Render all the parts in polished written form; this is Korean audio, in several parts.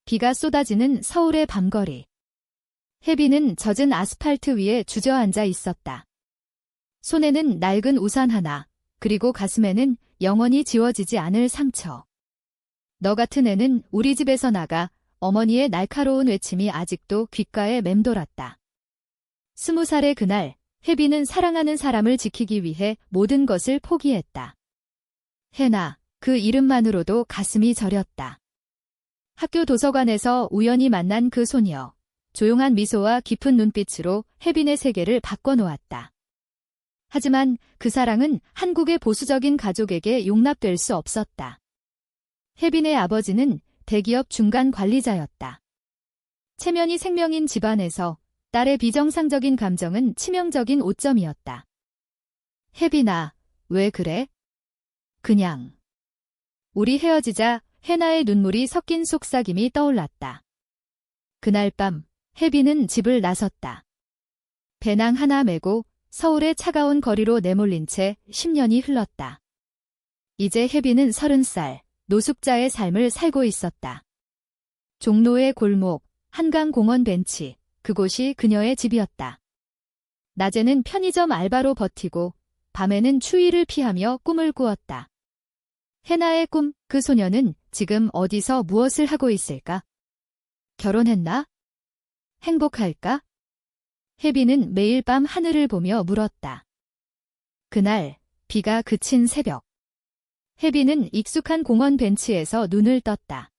비가 쏟아지는 서울의 밤거리. 혜빈은 젖은 아스팔트 위에 주저앉아 있었다. 손에는 낡은 우산 하나, 그리고 가슴에는 영원히 지워지지 않을 상처. 너 같은 애는 우리 집에서 나가. 어머니의 날카로운 외침이 아직도 귓가에 맴돌았다. 20살의 그날, 혜빈은 사랑하는 사람을 지키기 위해 모든 것을 포기했다. 혜나, 그 이름만으로도 가슴이 저렸다. 학교 도서관에서 우연히 만난 그 소녀. 조용한 미소와 깊은 눈빛으로 혜빈의 세계를 바꿔놓았다. 하지만 그 사랑은 한국의 보수적인 가족에게 용납될 수 없었다. 혜빈의 아버지는 대기업 중간 관리자였다. 체면이 생명인 집안에서 딸의 비정상적인 감정은 치명적인 오점이었다. 혜빈아, 왜 그래? 그냥. 우리 헤어지자. 혜나의 눈물이 섞인 속삭임이 떠올랐다. 그날 밤, 혜빈은 집을 나섰다. 배낭 하나 메고 서울의 차가운 거리로 내몰린 채 10년이 흘렀다. 이제 혜빈은 30살, 노숙자의 삶을 살고 있었다. 종로의 골목, 한강공원 벤치, 그곳이 그녀의 집이었다. 낮에는 편의점 알바로 버티고 밤에는 추위를 피하며 꿈을 꾸었다. 혜나의 꿈, 그 소녀는 지금 어디서 무엇을 하고 있을까? 결혼했나? 행복할까? 혜빈은 매일 밤 하늘을 보며 물었다. 그날, 비가 그친 새벽. 혜빈은 익숙한 공원 벤치에서 눈을 떴다.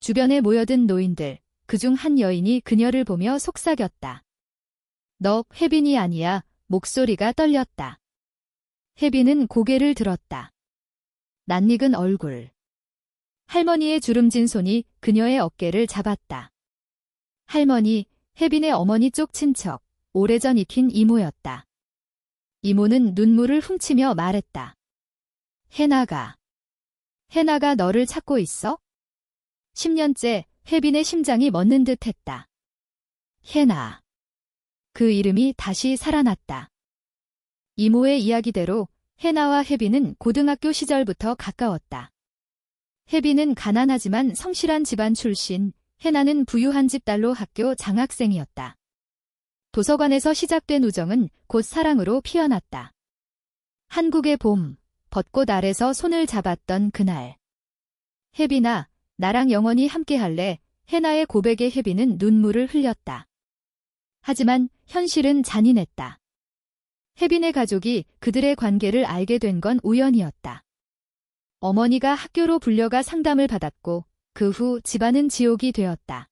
주변에 모여든 노인들, 그중 한 여인이 그녀를 보며 속삭였다. 너 혜빈이 아니야. 목소리가 떨렸다. 혜빈은 고개를 들었다. 낯익은 얼굴. 할머니의 주름진 손이 그녀의 어깨를 잡았다. 할머니, 혜빈의 어머니 쪽 친척, 오래전 익힌 이모였다. 이모는 눈물을 훔치며 말했다. 혜나가 너를 찾고 있어? 10년째 혜빈의 심장이 멎는 듯 했다. 혜나. 그 이름이 다시 살아났다. 이모의 이야기대로 혜나와 혜빈은 고등학교 시절부터 가까웠다. 혜빈은 가난하지만 성실한 집안 출신, 혜나는 부유한 집 딸로 학교 장학생이었다. 도서관에서 시작된 우정은 곧 사랑으로 피어났다. 한국의 봄, 벚꽃 아래서 손을 잡았던 그날. 혜빈아, 나랑 영원히 함께할래. 혜나의 고백에 혜빈은 눈물을 흘렸다. 하지만 현실은 잔인했다. 혜빈의 가족이 그들의 관계를 알게 된 건 우연이었다. 어머니가 학교로 불려가 상담을 받았고 그 후 집안은 지옥이 되었다.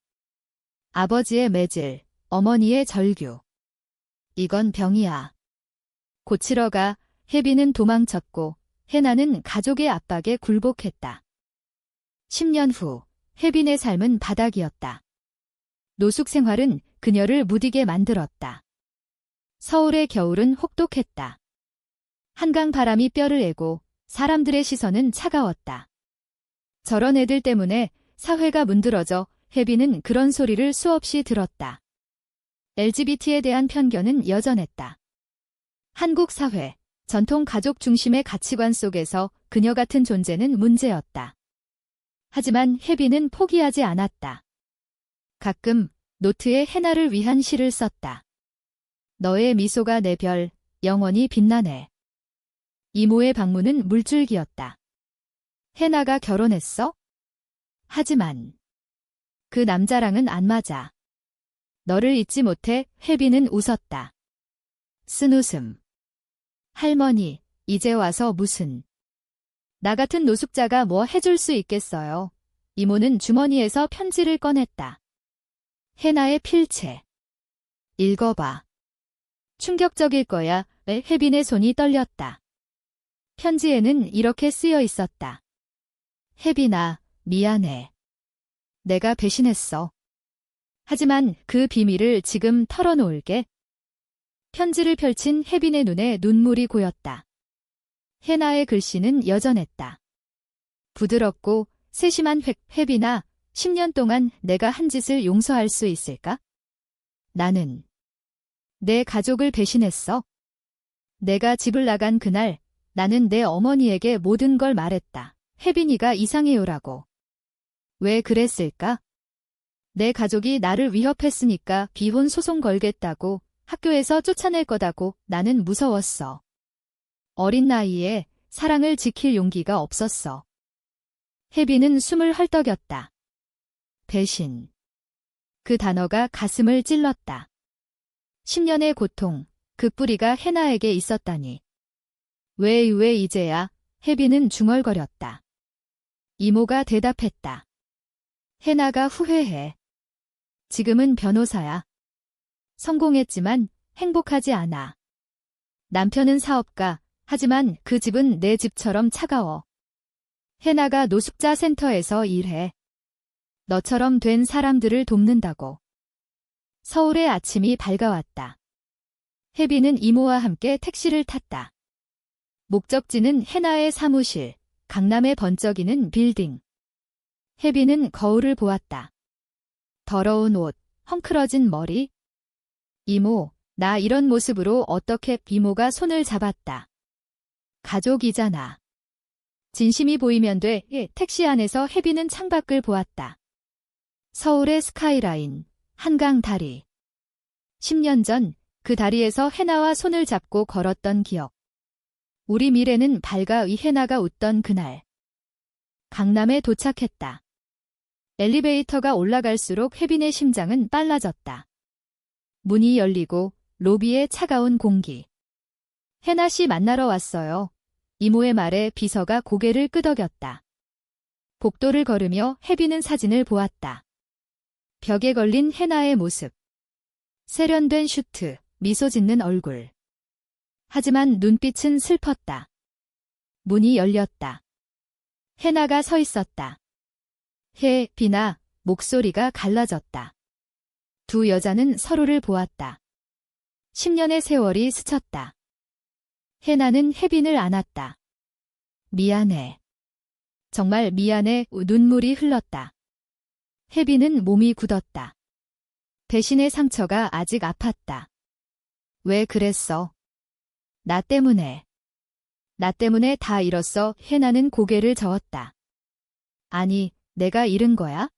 아버지의 매질, 어머니의 절규. 이건 병이야. 고치러 가. 혜빈은 도망쳤고 혜나는 가족의 압박에 굴복했다. 10년 후 혜빈의 삶은 바닥이었다. 노숙 생활은 그녀를 무디게 만들었다. 서울의 겨울은 혹독했다. 한강 바람이 뼈를 애고 사람들의 시선은 차가웠다. 저런 애들 때문에 사회가 문드러져. 혜빈은 그런 소리를 수없이 들었다. LGBT에 대한 편견은 여전했다. 한국 사회, 전통 가족 중심의 가치관 속에서 그녀 같은 존재는 문제였다. 하지만 혜빈은 포기하지 않았다. 가끔 노트에 혜나를 위한 시를 썼다. 너의 미소가 내 별, 영원히 빛나네. 이모의 방문은 물줄기였다. 혜나가 결혼했어? 하지만 그 남자랑은 안 맞아. 너를 잊지 못해. 혜빈은 웃었다. 쓴 웃음. 할머니, 이제 와서 무슨. 나 같은 노숙자가 뭐 해줄 수 있겠어요. 이모는 주머니에서 편지를 꺼냈다. 혜나의 필체. 읽어봐. 충격적일 거야. 혜빈의 손이 떨렸다. 편지에는 이렇게 쓰여 있었다. 혜빈아, 미안해. 내가 배신했어. 하지만 그 비밀을 지금 털어놓을게. 편지를 펼친 혜빈의 눈에 눈물이 고였다. 혜나의 글씨는 여전했다. 부드럽고 세심한 혜빈아, 10년 동안 내가 한 짓을 용서할 수 있을까? 나는 내 가족을 배신했어. 내가 집을 나간 그날 나는 내 어머니에게 모든 걸 말했다. 혜빈이가 이상해요라고. 왜 그랬을까? 내 가족이 나를 위협했으니까 비혼 소송 걸겠다고, 학교에서 쫓아낼 거다고 나는 무서웠어. 어린 나이에 사랑을 지킬 용기가 없었어. 혜비는 숨을 헐떡였다. 배신. 그 단어가 가슴을 찔렀다. 10년의 고통, 그 뿌리가 해나에게 있었다니. 왜 이제야? 혜비는 중얼거렸다. 이모가 대답했다. 해나가 후회해. 지금은 변호사야. 성공했지만 행복하지 않아. 남편은 사업가, 하지만 그 집은 내 집처럼 차가워. 해나가 노숙자 센터에서 일해. 너처럼 된 사람들을 돕는다고. 서울의 아침이 밝아왔다. 혜비는 이모와 함께 택시를 탔다. 목적지는 해나의 사무실, 강남에 번쩍이는 빌딩. 혜비는 거울을 보았다. 더러운 옷, 헝클어진 머리. 이모, 나 이런 모습으로 어떻게? 이모가 손을 잡았다. 가족이잖아. 진심이 보이면 돼. 택시 안에서 혜비는 창밖을 보았다. 서울의 스카이라인, 한강 다리. 10년 전 그 다리에서 해나와 손을 잡고 걸었던 기억. 우리 미래는 밝아. 이 해나가 웃던 그날. 강남에 도착했다. 엘리베이터가 올라갈수록 혜빈의 심장은 빨라졌다. 문이 열리고 로비에 차가운 공기. 해나 씨 만나러 왔어요. 이모의 말에 비서가 고개를 끄덕였다. 복도를 걸으며 혜빈은 사진을 보았다. 벽에 걸린 해나의 모습. 세련된 슈트, 미소 짓는 얼굴. 하지만 눈빛은 슬펐다. 문이 열렸다. 해나가 서 있었다. 혜빈아, 목소리가 갈라졌다. 두 여자는 서로를 보았다. 10년의 세월이 스쳤다. 해나는 혜빈을 안았다. 미안해. 정말 미안해. 눈물이 흘렀다. 혜빈은 몸이 굳었다. 배신의 상처가 아직 아팠다. 왜 그랬어? 나 때문에. 나 때문에 다 잃었어. 해나는 고개를 저었다. 아니, 내가 잃은 거야?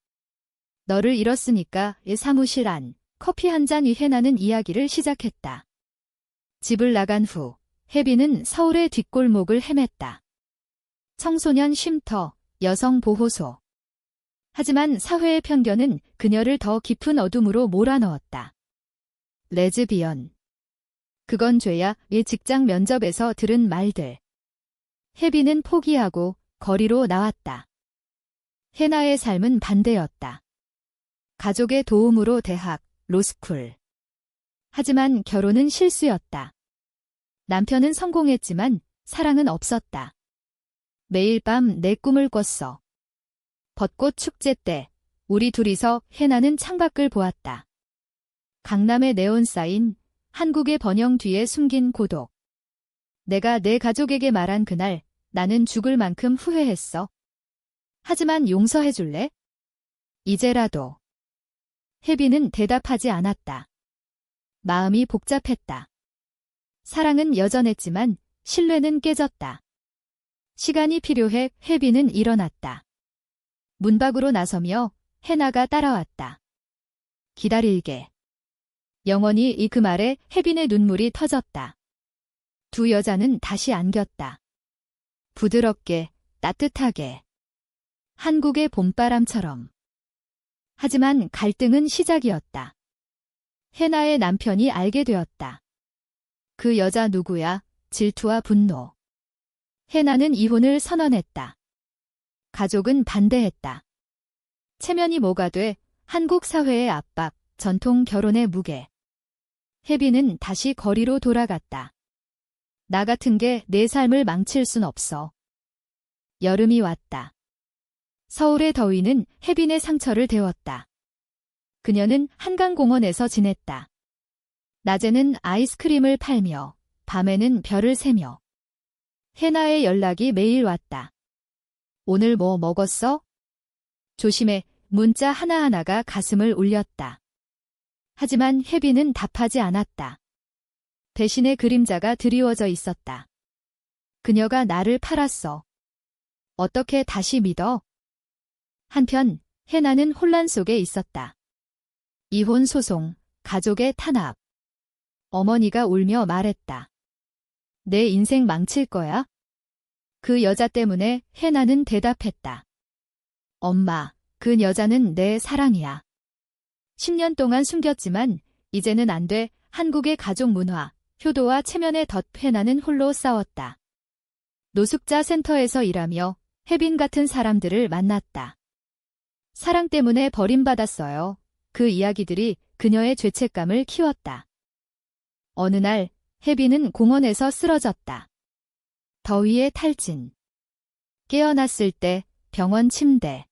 너를 잃었으니까. 사무실 안, 커피 한 잔. 해나는 이야기를 시작했다. 집을 나간 후 혜빈은 서울의 뒷골목을 헤맸다. 청소년 쉼터, 여성 보호소. 하지만 사회의 편견은 그녀를 더 깊은 어둠으로 몰아넣었다. 레즈비언. 그건 죄야. 직장 면접에서 들은 말들. 혜빈은 포기하고 거리로 나왔다. 해나의 삶은 반대였다. 가족의 도움으로 대학, 로스쿨. 하지만 결혼은 실수였다. 남편은 성공했지만 사랑은 없었다. 매일 밤 내 꿈을 꿨어. 벚꽃 축제 때 우리 둘이서. 해나는 창밖을 보았다. 강남의 네온 사인, 한국의 번영 뒤에 숨긴 고독. 내가 내 가족에게 말한 그날 나는 죽을 만큼 후회했어. 하지만 용서해줄래? 이제라도. 혜빈은 대답하지 않았다. 마음이 복잡했다. 사랑은 여전했지만 신뢰는 깨졌다. 시간이 필요해. 혜빈은 일어났다. 문 밖으로 나서며 해나가 따라왔다. 기다릴게. 영원히. 그 말에 혜빈의 눈물이 터졌다. 두 여자는 다시 안겼다. 부드럽게, 따뜻하게. 한국의 봄바람처럼. 하지만 갈등은 시작이었다. 해나의 남편이 알게 되었다. 그 여자 누구야? 질투와 분노. 해나는 이혼을 선언했다. 가족은 반대했다. 체면이 뭐가 돼? 한국 사회의 압박, 전통 결혼의 무게. 혜빈은 다시 거리로 돌아갔다. 나 같은 게 내 삶을 망칠 순 없어. 여름이 왔다. 서울의 더위는 혜빈의 상처를 데웠다. 그녀는 한강공원에서 지냈다. 낮에는 아이스크림을 팔며, 밤에는 별을 세며. 해나의 연락이 매일 왔다. 오늘 뭐 먹었어? 조심해. 문자 하나하나가 가슴을 울렸다. 하지만 혜빈은 답하지 않았다. 배신의 그림자가 드리워져 있었다. 그녀가 나를 팔았어. 어떻게 다시 믿어? 한편 해나는 혼란 속에 있었다. 이혼 소송, 가족의 탄압. 어머니가 울며 말했다. 내 인생 망칠 거야? 그 여자 때문에 해나는 대답했다. 엄마, 그 여자는 내 사랑이야. 10년 동안 숨겼지만 이제는 안 돼. 한국의 가족 문화, 효도와 체면에 덧 해나는 홀로 싸웠다. 노숙자 센터에서 일하며 혜빈 같은 사람들을 만났다. 사랑 때문에 버림받았어요. 그 이야기들이 그녀의 죄책감을 키웠다. 어느 날 혜빈은 공원에서 쓰러졌다. 더위에 탈진. 깨어났을 때 병원 침대.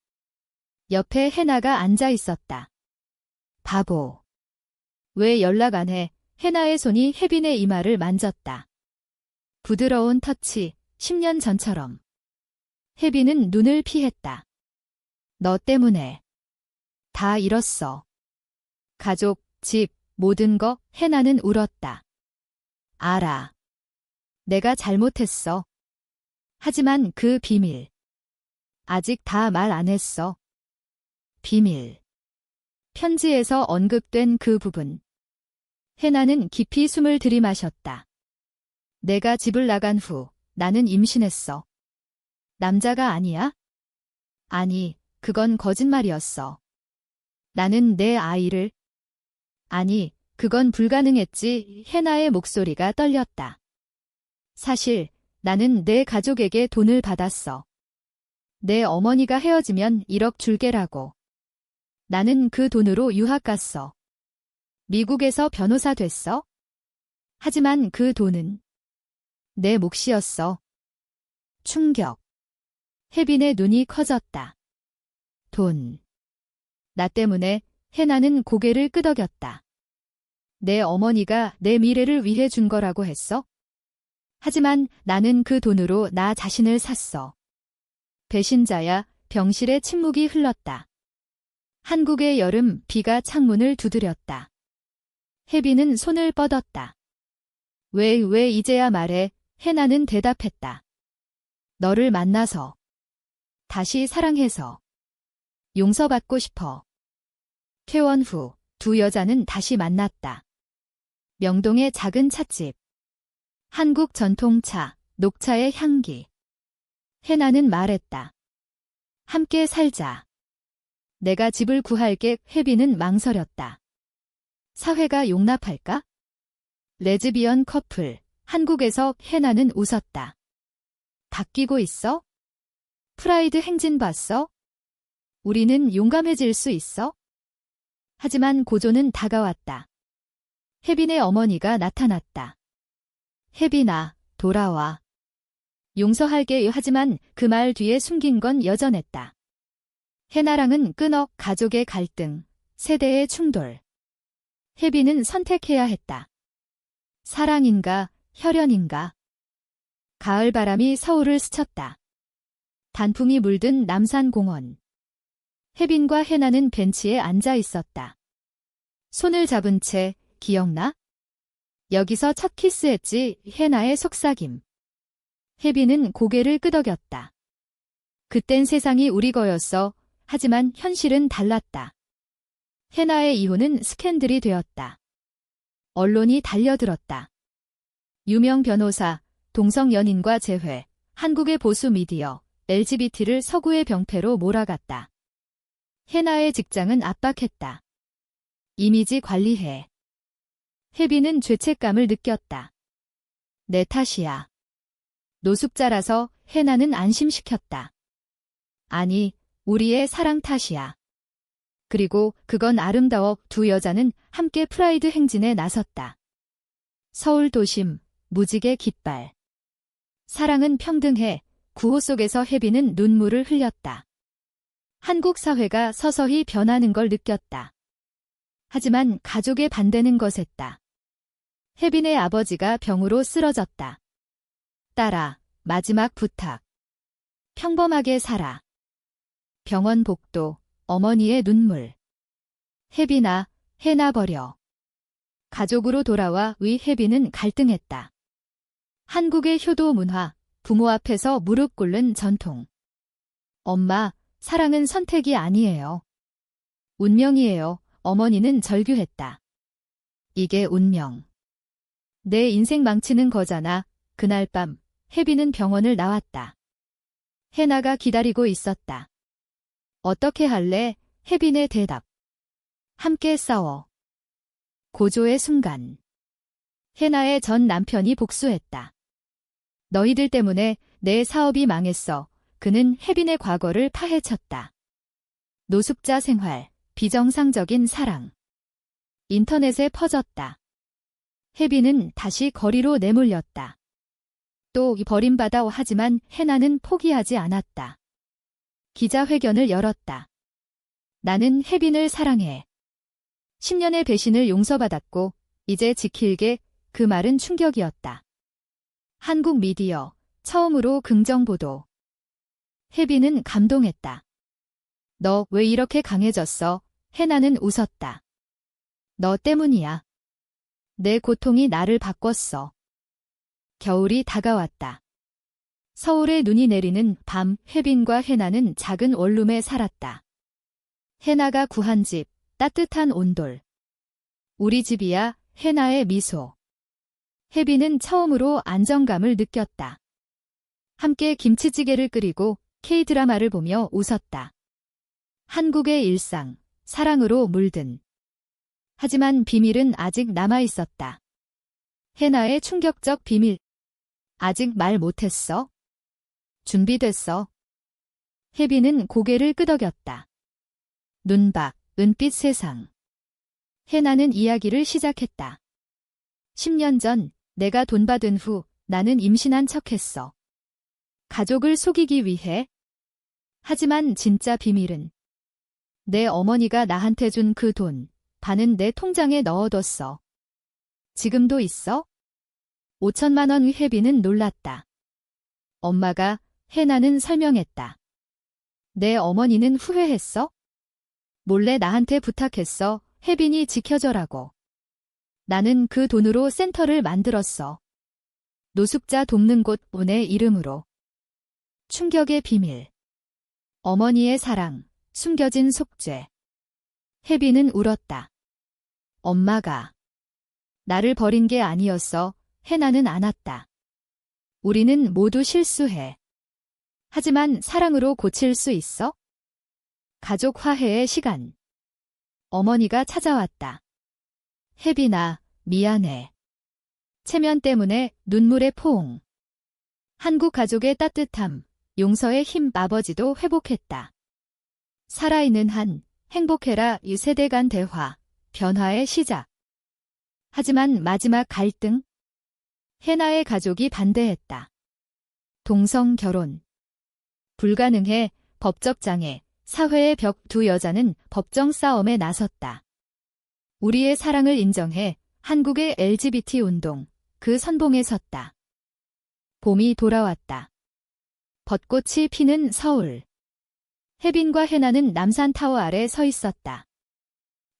옆에 해나가 앉아 있었다. 바보. 왜 연락 안 해? 해나의 손이 혜빈의 이마를 만졌다. 부드러운 터치, 10년 전처럼. 혜빈은 눈을 피했다. 너 때문에. 다 잃었어. 가족, 집, 모든 거. 해나는 울었다. 알아. 내가 잘못했어. 하지만 그 비밀. 아직 다 말 안 했어. 비밀. 편지에서 언급된 그 부분. 해나는 깊이 숨을 들이마셨다. 내가 집을 나간 후 나는 임신했어. 남자가 아니야? 아니, 그건 거짓말이었어. 나는 내 아이를. 아니, 그건 불가능했지. 해나의 목소리가 떨렸다. 사실 나는 내 가족에게 돈을 받았어. 내 어머니가 헤어지면 1억 줄게라고. 나는 그 돈으로 유학 갔어. 미국에서 변호사 됐어. 하지만 그 돈은 내 몫이었어. 충격. 혜빈의 눈이 커졌다. 돈. 나 때문에. 해나는 고개를 끄덕였다. 내 어머니가 내 미래를 위해 준 거라고 했어? 하지만 나는 그 돈으로 나 자신을 샀어. 배신자야. 병실에 침묵이 흘렀다. 한국의 여름, 비가 창문을 두드렸다. 혜빈은 손을 뻗었다. 왜 이제야 말해? 해나는 대답했다. 너를 만나서. 다시 사랑해서. 용서받고 싶어. 퇴원 후 두 여자는 다시 만났다. 명동의 작은 찻집. 한국 전통차, 녹차의 향기. 해나는 말했다. 함께 살자. 내가 집을 구할게. 혜빈은 망설였다. 사회가 용납할까? 레즈비언 커플. 한국에서. 해나는 웃었다. 바뀌고 있어? 프라이드 행진 봤어? 우리는 용감해질 수 있어? 하지만 고조는 다가왔다. 혜빈의 어머니가 나타났다. 혜빈아, 돌아와. 용서할게. 하지만 그 말 뒤에 숨긴 건 여전했다. 해나랑은 끊어. 가족의 갈등, 세대의 충돌. 혜빈은 선택해야 했다. 사랑인가, 혈연인가. 가을바람이 서울을 스쳤다. 단풍이 물든 남산공원. 혜빈과 해나는 벤치에 앉아 있었다. 손을 잡은 채. 기억나? 여기서 첫 키스했지. 해나의 속삭임. 혜빈은 고개를 끄덕였다. 그땐 세상이 우리 거였어. 하지만 현실은 달랐다. 해나의 이혼은 스캔들이 되었다. 언론이 달려들었다. 유명 변호사, 동성 연인과 재회, 한국의 보수 미디어, LGBT를 서구의 병폐로 몰아갔다. 해나의 직장은 압박했다. 이미지 관리해. 혜빈은 죄책감을 느꼈다. 내 탓이야. 노숙자라서. 해나는 안심시켰다. 아니, 우리의 사랑 탓이야. 그리고 그건 아름다워. 두 여자는 함께 프라이드 행진에 나섰다. 서울 도심, 무지개 깃발. 사랑은 평등해. 구호 속에서 혜빈은 눈물을 흘렸다. 한국 사회가 서서히 변하는 걸 느꼈다. 하지만 가족의 반대는 거셌다. 혜빈의 아버지가 병으로 쓰러졌다. 딸아, 마지막 부탁. 평범하게 살아. 병원 복도, 어머니의 눈물. 혜빈아, 해나 버려. 가족으로 돌아와. 혜빈은 갈등했다. 한국의 효도 문화, 부모 앞에서 무릎 꿇는 전통. 엄마, 사랑은 선택이 아니에요. 운명이에요. 어머니는 절규했다. 이게 운명. 내 인생 망치는 거잖아. 그날 밤 혜빈은 병원을 나왔다. 해나가 기다리고 있었다. 어떻게 할래? 혜빈의 대답. 함께 싸워. 고조의 순간. 해나의 전 남편이 복수했다. 너희들 때문에 내 사업이 망했어. 그는 혜빈의 과거를 파헤쳤다. 노숙자 생활, 비정상적인 사랑. 인터넷에 퍼졌다. 혜빈은 다시 거리로 내몰렸다. 또 버림받아 하지만 해나는 포기하지 않았다. 기자회견을 열었다. 나는 혜빈을 사랑해. 10년의 배신을 용서받았고 이제 지킬게. 그 말은 충격이었다. 한국 미디어 처음으로 긍정보도. 혜빈은 감동했다. 너 왜 이렇게 강해졌어? 해나는 웃었다. 너 때문이야. 내 고통이 나를 바꿨어. 겨울이 다가왔다. 서울에 눈이 내리는 밤 혜빈과 해나는 작은 원룸에 살았다. 해나가 구한 집, 따뜻한 온돌. 우리 집이야. 해나의 미소. 혜빈은 처음으로 안정감을 느꼈다. 함께 김치찌개를 끓이고 K-드라마를 보며 웃었다. 한국의 일상, 사랑으로 물든. 하지만 비밀은 아직 남아있었다. 해나의 충격적 비밀. 아직 말 못했어? 준비됐어? 혜빈은 고개를 끄덕였다. 눈박, 은빛 세상. 해나는 이야기를 시작했다. 10년 전 내가 돈 받은 후 나는 임신한 척했어. 가족을 속이기 위해. 하지만 진짜 비밀은 내 어머니가 나한테 준 그 돈, 반은 내 통장에 넣어뒀어. 지금도 있어? 5천만 원. 혜빈은 놀랐다. 엄마가. 해나는 설명했다. 내 어머니는 후회했어? 몰래 나한테 부탁했어. 혜빈이 지켜줘라고. 나는 그 돈으로 센터를 만들었어. 노숙자 돕는 곳 내 이름으로. 충격의 비밀. 어머니의 사랑, 숨겨진 속죄. 혜빈은 울었다. 엄마가 나를 버린 게 아니었어. 해나는 안았다. 우리는 모두 실수해. 하지만 사랑으로 고칠 수 있어? 가족 화해의 시간. 어머니가 찾아왔다. 혜빈아, 미안해. 체면 때문에 눈물의 포옹. 한국 가족의 따뜻함, 용서의 힘. 아버지도 회복했다. 살아있는 한, 행복해라. 이 세대 간 대화, 변화의 시작. 하지만 마지막 갈등. 해나의 가족이 반대했다. 동성 결혼. 불가능해. 법적 장애, 사회의 벽. 두 여자는 법정 싸움에 나섰다. 우리의 사랑을 인정해. 한국의 LGBT 운동, 그 선봉에 섰다. 봄이 돌아왔다. 벚꽃이 피는 서울. 혜빈과 해나는 남산타워 아래 서 있었다.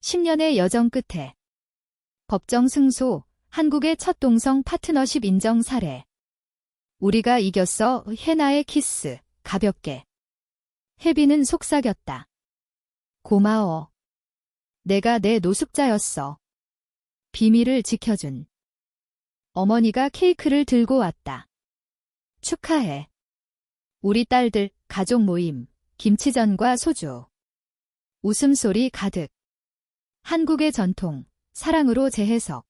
10년의 여정 끝에 법정 승소, 한국의 첫 동성 파트너십 인정 사례. 우리가 이겼어. 해나의 키스, 가볍게. 혜빈은 속삭였다. 고마워. 내가 내 노숙자였어. 비밀을 지켜준. 어머니가 케이크를 들고 왔다. 축하해. 우리 딸들, 가족 모임, 김치전과 소주. 웃음소리 가득. 한국의 전통, 사랑으로 재해석.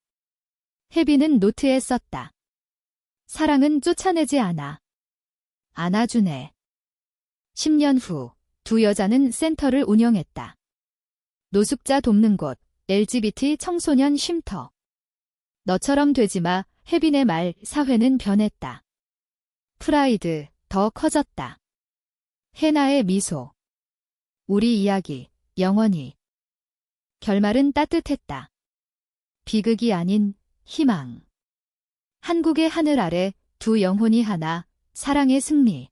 혜빈은 노트에 썼다. 사랑은 쫓아내지 않아. 안아주네. 10년 후, 두 여자는 센터를 운영했다. 노숙자 돕는 곳, LGBT 청소년 쉼터. 너처럼 되지 마. 혜빈의 말. 사회는 변했다. 프라이드, 더 커졌다. 해나의 미소. 우리 이야기, 영원히. 결말은 따뜻했다. 비극이 아닌 희망. 한국의 하늘 아래 두 영혼이 하나, 사랑의 승리.